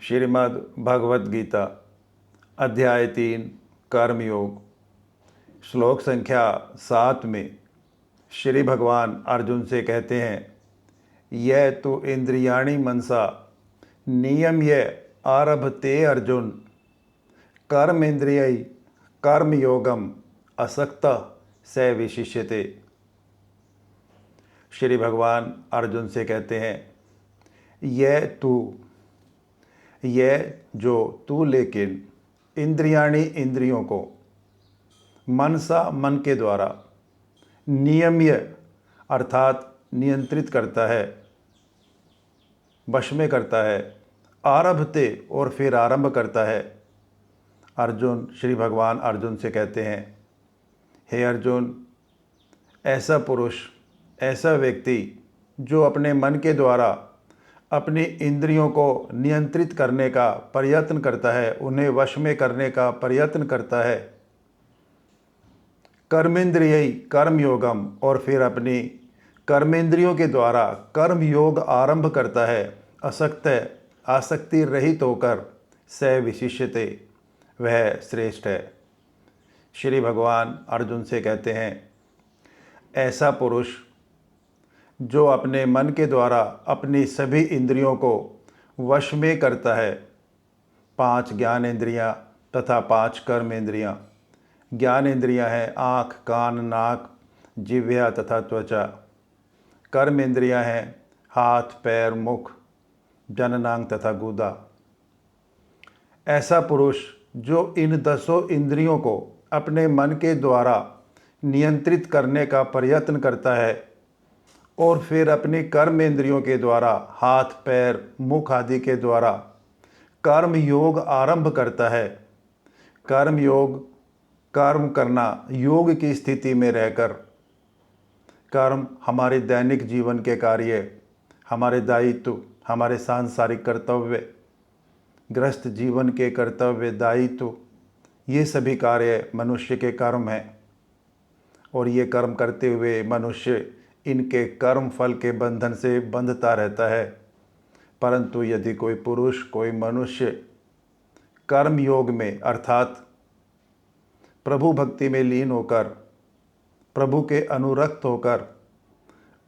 श्रीमद् भगवद गीता अध्याय 3 कर्मयोग श्लोक संख्या 7 में श्री भगवान अर्जुन से कहते हैं, यह तो इंद्रियाणि मनसा नियम्य आरभते अर्जुन कर्मेंद्रिय कर्मयोगम असक्त स विशिष्यते। श्री भगवान अर्जुन से कहते हैं, यह जो तू लेकिन इंद्रियाणि इंद्रियों को मनसा मन के द्वारा नियम्य अर्थात नियंत्रित करता है, वश में करता है, आरभते और फिर आरंभ करता है। अर्जुन श्री भगवान अर्जुन से कहते हैं, हे अर्जुन, ऐसा पुरुष, ऐसा व्यक्ति जो अपने मन के द्वारा अपनी इंद्रियों को नियंत्रित करने का प्रयत्न करता है, उन्हें वश में करने का प्रयत्न करता है, कर्मेंद्रिय कर्मयोगम और फिर अपनी कर्मेंद्रियों के द्वारा कर्मयोग आरंभ करता है, आसक्ति रहित होकर स विशिष्यते, वह श्रेष्ठ है। श्री भगवान अर्जुन से कहते हैं, ऐसा पुरुष जो अपने मन के द्वारा अपनी सभी इंद्रियों को वश में करता है, 5 ज्ञान इंद्रियां तथा 5 कर्म इंद्रियां। ज्ञान इंद्रियां हैं आँख, कान, नाक, जिह्वा तथा त्वचा। कर्म इंद्रियां हैं हाथ, पैर, मुख, जननांग तथा गुदा। ऐसा पुरुष जो इन 10 इंद्रियों को अपने मन के द्वारा नियंत्रित करने का प्रयत्न करता है और फिर अपनी कर्म इंद्रियों के द्वारा हाथ, पैर, मुख आदि के द्वारा कर्म योग आरंभ करता है। कर्म योग, कर्म करना, योग की स्थिति में रहकर। कर्म हमारे दैनिक जीवन के कार्य, हमारे दायित्व, हमारे सांसारिक कर्तव्य, गृहस्थ जीवन के कर्तव्य, दायित्व, ये सभी कार्य मनुष्य के कर्म हैं। और ये कर्म करते हुए मनुष्य इनके कर्म फल के बंधन से बंधता रहता है। परंतु यदि कोई पुरुष, कोई मनुष्य कर्म योग में अर्थात प्रभु भक्ति में लीन होकर, प्रभु के अनुरक्त होकर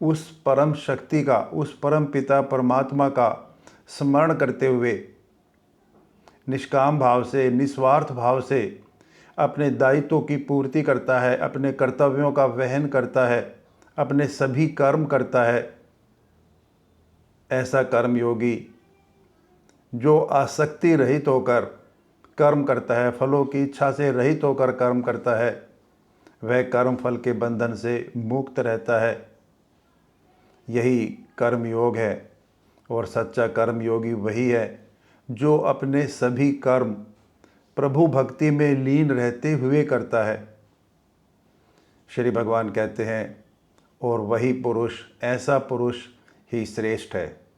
उस परम शक्ति का, उस परम पिता परमात्मा का स्मरण करते हुए निष्काम भाव से, निस्वार्थ भाव से अपने दायित्वों की पूर्ति करता है, अपने कर्तव्यों का वहन करता है, अपने सभी कर्म करता है, ऐसा कर्मयोगी जो आसक्ति रहित होकर कर्म करता है, फलों की इच्छा से रहित होकर कर्म करता है, वह कर्म फल के बंधन से मुक्त रहता है। यही कर्मयोग है। और सच्चा कर्मयोगी वही है जो अपने सभी कर्म प्रभु भक्ति में लीन रहते हुए करता है। श्री भगवान कहते हैं, और वही पुरुष, ऐसा पुरुष ही श्रेष्ठ है।